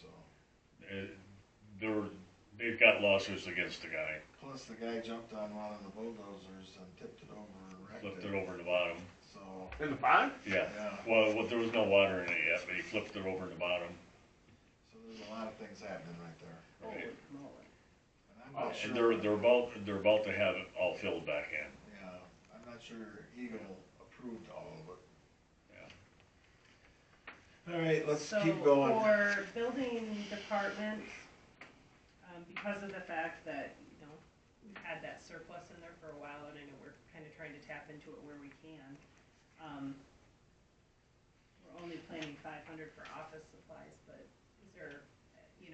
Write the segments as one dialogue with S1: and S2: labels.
S1: so.
S2: They've got lawsuits against the guy.
S1: Plus the guy jumped on one of the bulldozers and tipped it over and wrecked
S2: Flipped
S1: it.
S2: it over the bottom.
S1: So,
S3: In the pond?
S2: Yeah.
S1: yeah,
S2: Well, there was no water in it yet, but he flipped it over the bottom.
S1: so there's a lot of things happening right there.
S2: Right.
S4: Holy moly.
S1: And I'm not
S2: And
S1: sure,
S2: they're about to have it all filled back in.
S1: yeah, I'm not sure Eagle approved all of it.
S2: Yeah.
S1: All right, let's
S4: So
S1: keep going.
S4: for building department, because of the fact that, we've had that surplus in there for a while, and I know we're kind of trying to tap into it where we can. We're only planning 500 for office supplies, but is there,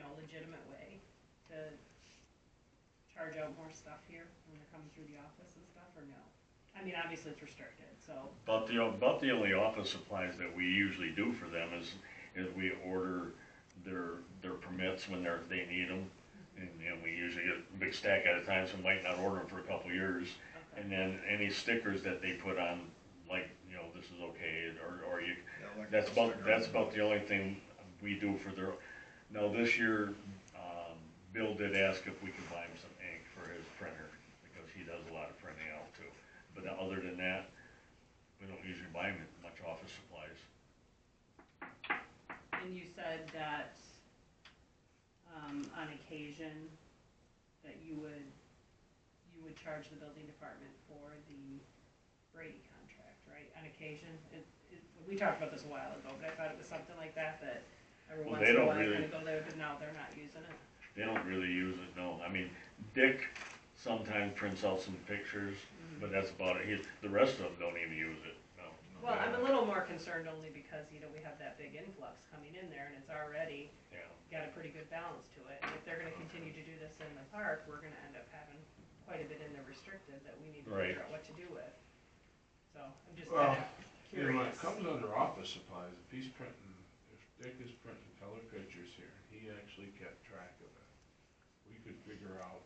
S4: a legitimate way to charge out more stuff here when they're coming through the office and stuff, or no? I mean, obviously it's restricted, so.
S2: About the only office supplies that we usually do for them is we order their permits when they need them. And we usually get a big stack at a time, so we might not order them for a couple of years.
S4: Okay.
S2: And then any stickers that they put on, like, this is okay, or you,
S1: Yeah, like
S2: that's
S1: the
S2: about,
S1: sticker.
S2: that's about the only thing we do for their, now this year, Bill did ask if we could buy him some ink for his printer, because he does a lot of printing out too. But other than that, we don't usually buy him much office supplies.
S4: And you said that, on occasion, that you would charge the building department for the Brady contract, right? On occasion, we talked about this a while ago, but I thought it was something like that every
S2: Well,
S4: once
S2: they
S4: in a
S2: don't
S4: while
S2: really-
S4: kind of go there, but now they're not using it.
S2: They don't really use it, no. I mean, Dick sometimes prints out some pictures, but that's about it. The rest of them don't even use it, no.
S4: Well, I'm a little more concerned only because, we have that big influx coming in there, and it's already
S2: Yeah.
S4: got a pretty good balance to it. And if they're gonna continue to do this in the park, we're gonna end up having quite a bit in the restricted that we need to
S2: Right.
S4: figure out what to do with. So, I'm just
S3: Well,
S4: kinda
S3: And when it
S4: curious.
S3: comes under office supplies, if Dick is printing color pictures here, he actually kept track of it. We could figure out,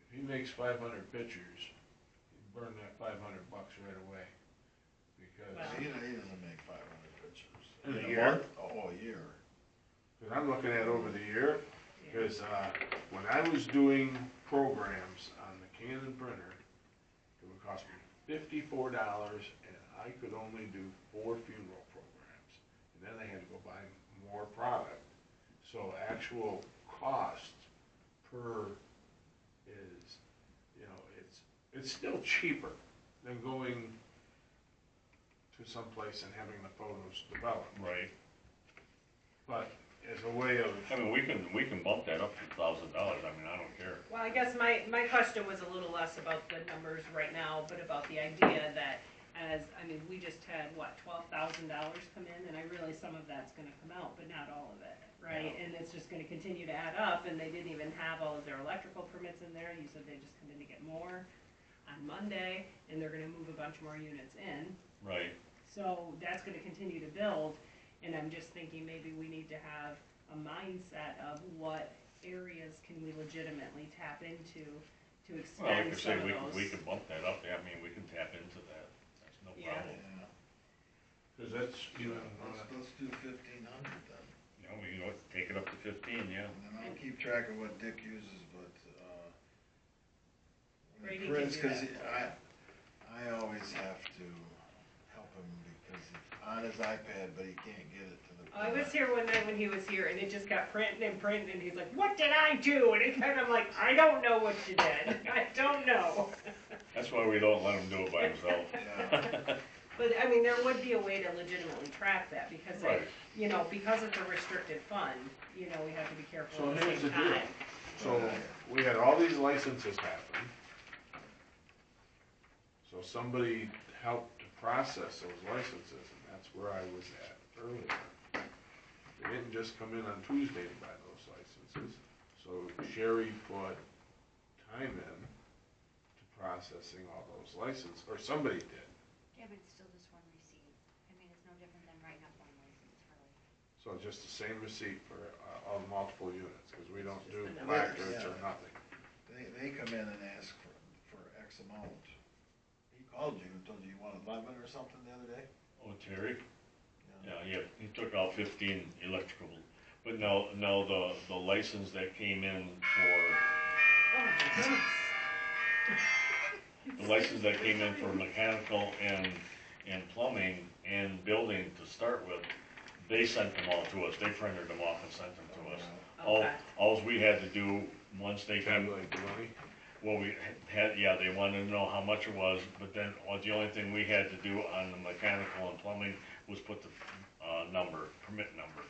S3: if he makes 500 pictures, he'd burn that $500 right away. Because,
S4: Wow.
S1: He doesn't make 500 pictures.
S3: In a
S1: In
S3: year?
S1: month? Oh, a year.
S3: cause I'm looking at over the year,
S4: Yeah.
S3: cause, when I was doing programs on the Canon printer, it would cost me $54, and I could only do 4 funeral programs. And then I had to go buy more product. So actual cost per is, it's still cheaper than going to someplace and having the photos developed.
S2: Right.
S3: But as a way of,
S2: I mean, we can bump that up to $1,000. I mean, I don't care.
S4: Well, I guess my question was a little less about the numbers right now, but about the idea that we just had, $12,000 come in, and I realize some of that's gonna come out, but not all of it, right?
S2: Yeah.
S4: And it's just gonna continue to add up, and they didn't even have all of their electrical permits in there. You said they just come in to get more on Monday, and they're gonna move a bunch more units in.
S2: Right.
S4: So that's gonna continue to build, and I'm just thinking maybe we need to have a mindset of what areas can we legitimately tap into to
S2: Well, like
S4: extend
S2: I
S4: some
S2: said,
S4: of
S2: we
S4: those.
S2: can bump that up. Yeah, I mean, we can tap into that. That's no
S4: Yeah.
S2: problem.
S1: Yeah.
S3: cause that's,
S1: Let's do 1,500 then.
S2: You know, take it up to 15, yeah.
S1: And then I'll keep track of what Dick uses, but, when he
S4: Brady can
S1: prints,
S4: do
S1: cause
S4: that.
S1: I always have to help him because he's on his iPad, but he can't get it to the.
S4: I was here one night when he was here, and it just kept printing and printing, and he's like, "What did I do?" And it kind of like, "I don't know what you did. I don't know."
S2: That's why we don't let him do it by himself.
S1: Yeah.
S4: But I mean, there would be a way to legitimately track that because,
S2: Right.
S4: because it's a restricted fund, we have to be careful
S3: So
S4: at the
S3: here's
S4: same
S3: the deal.
S4: time.
S3: So we had all these licenses happen. So somebody helped to process those licenses, and that's where I was at earlier. They didn't just come in on Tuesday to buy those licenses. So Sherry put time in to processing all those licenses, or somebody did.
S5: Yeah, but it's still just one receipt. I mean, it's no different than writing up one license, really.
S3: So just the same receipt for all the multiple units, because we don't do
S4: Just the numbers.
S3: placards or
S1: Yeah.
S3: nothing.
S1: They come in and ask for X amount. He called you and told you wanted 11 or something the other day?
S2: Oh, Terry? Yeah, he took out 15 electrical But no, the license that came in for,
S4: Oh my goodness.
S2: the license that came in for mechanical and plumbing and building to start with, they sent them all to us, they printed them off and sent them to us.
S4: Okay.
S2: Alls we had to do, once they came,
S3: Tabulate the money.
S2: well, we had, yeah, they wanted to know how much it was, but then, the only thing we had to do on the mechanical and plumbing was put the, number, permit number.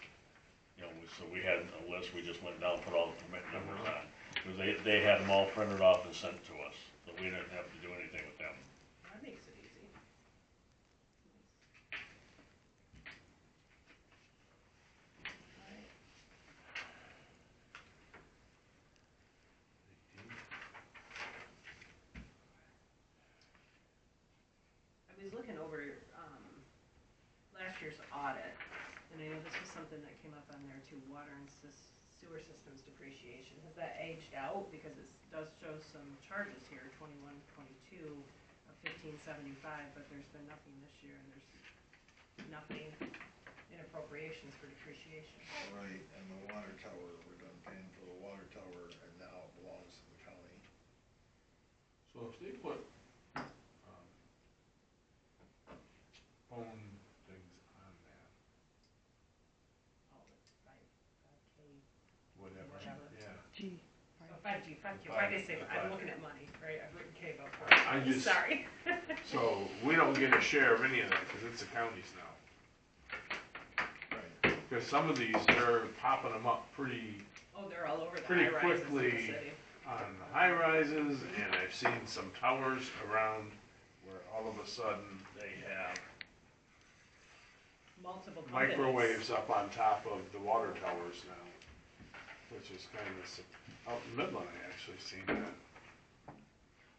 S2: You know, so we had a list, we just went down, put all the permit numbers on. Cause they had them all printed off and sent to us, so we didn't have to do anything with them.
S4: That makes it easy. Alright. I was looking over, last year's audit, and I know this was something that came up on there too, water and sewer systems depreciation. Has that aged out? Because it does show some charges here, 21, 22 of 1575, but there's been nothing this year, and there's nothing in appropriations for depreciation.
S1: Right, and the water tower, we're done paying for the water tower, and now it belongs to the county.
S3: So if they put, phone things on that,
S4: All the 5K,
S3: whatever,
S4: Whatever.
S3: yeah.
S4: oh, 5G, why did I say,
S3: Five.
S4: I'm looking at money, right, I've written K above.
S3: I just-
S4: Sorry.
S3: So we don't get a share of any of that, cause it's the county's now.
S1: Right.
S3: Cause some of these, they're popping them up pretty,
S4: Oh, they're all over the
S3: Pretty
S4: high rises in the
S3: quickly.
S4: city.
S3: on the high rises, and I've seen some towers around where all of a sudden they have
S4: Multiple companies.
S3: microwaves up on top of the water towers now, which is kind of, out in Midland, I actually seen that.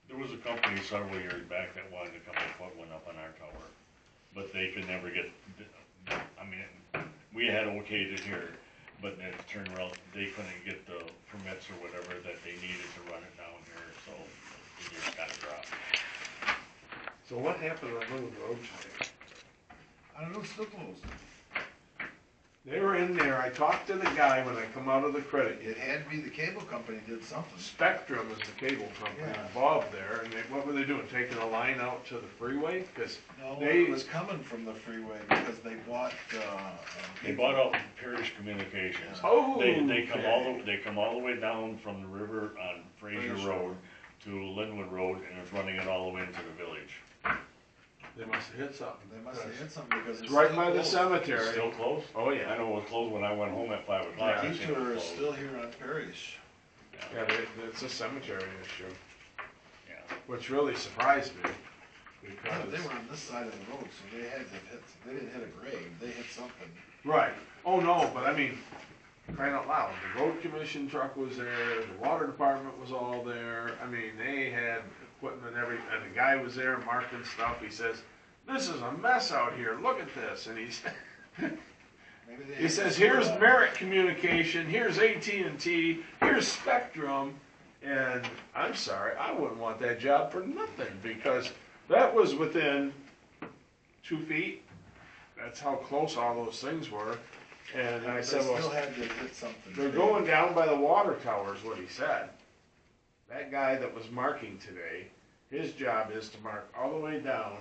S2: There was a company several years back that wanted to come and put one up on our tower, but they could never get, I mean, we had okayed it here, but then it turned around, they couldn't get the permits or whatever that they needed to run it down here, so it just got dropped.
S3: So what happened on Little Road today?
S1: I don't know, it's still closed.
S3: They were in there, I talked to the guy when I come out of the credit.
S1: It had to be the cable company did something.
S3: Spectrum is the cable company
S1: Yeah.
S3: involved there, and they, what were they doing, taking a line out to the freeway? Cause
S1: No,
S3: They-
S1: it was coming from the freeway because they bought,
S2: They bought out Parrish Communications.
S3: oh,
S2: They come all the way down from the river on Fraser
S1: Fraser.
S2: Road to Linwood Road, and it's running it all the way into the village.
S3: They must have hit something.
S1: They must have hit something because
S3: It's
S1: it's
S3: right
S1: still
S3: by the
S1: closed.
S2: It's
S3: cemetery.
S2: still closed?
S3: Oh,
S2: I
S3: yeah.
S2: know it was closed when I went home at 5 o'clock.
S3: Yeah.
S2: I seen it
S1: Detour is
S2: closed.
S1: still here on Parrish.
S3: Yeah, it's a cemetery issue,
S2: Yeah.
S3: which really surprised me,
S1: Yeah,
S3: because.
S1: they were on this side of the road, so they had to hit, they didn't hit a grave, they hit something.
S3: Right, oh, no, but I mean, crying out loud, the road commission truck was there, the water department was all there, I mean, they had equipment, and the guy was there marking stuff, he says, "This is a mess out here, look at this," and
S1: Maybe they
S3: he
S1: hit
S3: says,
S1: the
S3: "Here's
S1: sewer line.
S3: Merit Communication, here's AT&T, here's Spectrum," and I'm sorry, I wouldn't want that job for nothing, because that was within 2 feet, that's how close all those things were, and I
S1: They
S3: said,
S1: still
S3: well,
S1: had to hit something.
S3: they're
S1: big.
S3: going down by the water towers, what he said. That guy that was marking today, his job is to mark all the way down.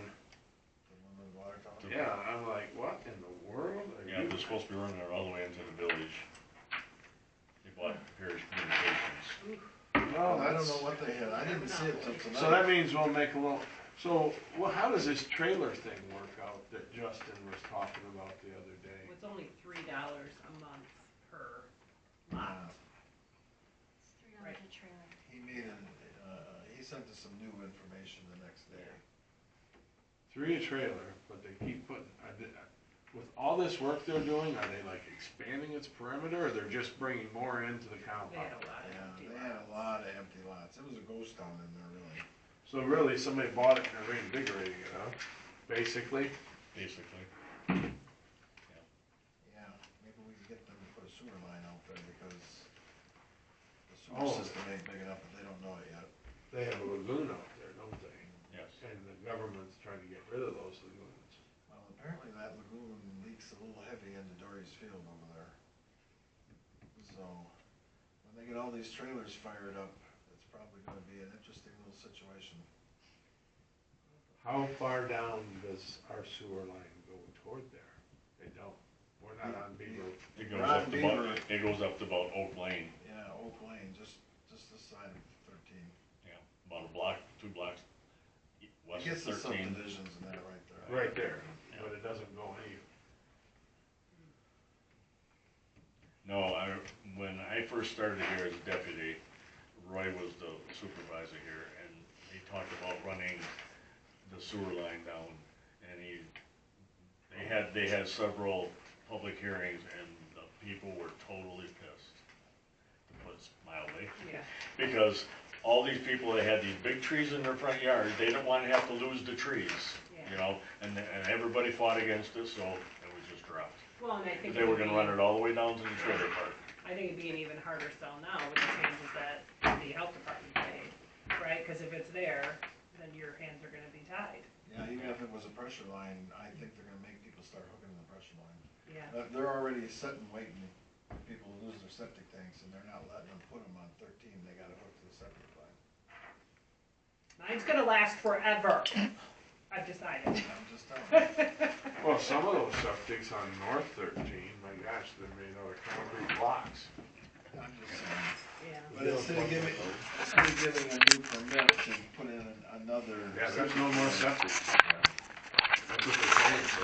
S1: The one with the water tower?
S3: Yeah, I'm like, what in the world are
S2: Yeah,
S3: you?
S2: they're supposed to be running it all the way into the village. They bought Parrish Communications.
S3: Well,
S1: I don't
S3: that's-
S1: know what they hit, I didn't see it till tonight.
S3: So that means we'll make a little, so, well, how does this trailer thing work out that Justin was talking about the other day?
S4: It's only $3 a month per lot.
S5: It's $3 a trailer.
S1: He made he sent us some new information the next day.
S3: 3 a trailer, but they keep putting, with all this work they're doing, are they like expanding its perimeter, or they're just bringing more into the
S4: They had
S3: compound?
S4: a lot of
S1: Yeah,
S4: empty
S1: they had a
S4: lots.
S1: lot of empty lots, it was a ghost town in there, really.
S3: So really, somebody bought it and they're reinvigorating it, huh? Basically?
S2: Basically.
S1: Yeah, maybe we could get them to put a sewer line out there because the
S3: Oh.
S1: sewer system ain't big enough, but they don't know it yet.
S3: They have a lagoon out there, don't they?
S2: Yes.
S3: And the government's trying to get rid of those lagoons.
S1: Well, apparently that lagoon leaks a little heavy into Dory's Field over there. So, when they get all these trailers fired up, it's probably gonna be an interesting little situation.
S3: How far down does our sewer line go toward there? They don't. We're not on Beaver.
S2: It goes
S1: Ron
S2: up to about,
S1: Beaver.
S2: it goes up to about Oak Lane,
S1: Yeah, Oak Lane, just this side of 13.
S2: yeah, about a block, 2 blocks
S1: It
S2: west
S1: gets
S2: of
S1: the
S2: 13.
S1: subdivisions and that right there.
S3: Right there,
S2: Yeah.
S3: but it doesn't go any.
S2: No, when I first started here as deputy, Roy was the supervisor here, and he talked about running the sewer line down, and they had several public hearings, and the people were totally pissed, to put it mildly,
S4: Yeah.
S2: because all these people that had these big trees in their front yard, they didn't wanna have to lose the trees, you know, and everybody fought against it, so it was just dropped.
S4: Well, and I think.
S2: They were gonna run it all the way down to the trailer park.
S4: I think it'd be an even harder sell now with the changes that the health department made, right? Cause if it's there, then your hands are gonna be tied.
S1: Yeah, even if it was a pressure line, I think they're gonna make people start hooking in the pressure line.
S4: Yeah.
S1: They're already sitting waiting for people to lose their septic tanks, and they're not letting them put them on 13, they gotta hook to the septic line.
S4: Mine's gonna last forever. I've decided.
S1: I'm just telling you.
S3: Well, some of those septics on North 13, my gosh, they're made out of concrete blocks.
S1: I'm just saying.
S4: Yeah.
S1: But instead of giving a new permit to put in another.
S3: Yeah, there's no more septic. That's what they're saying, so.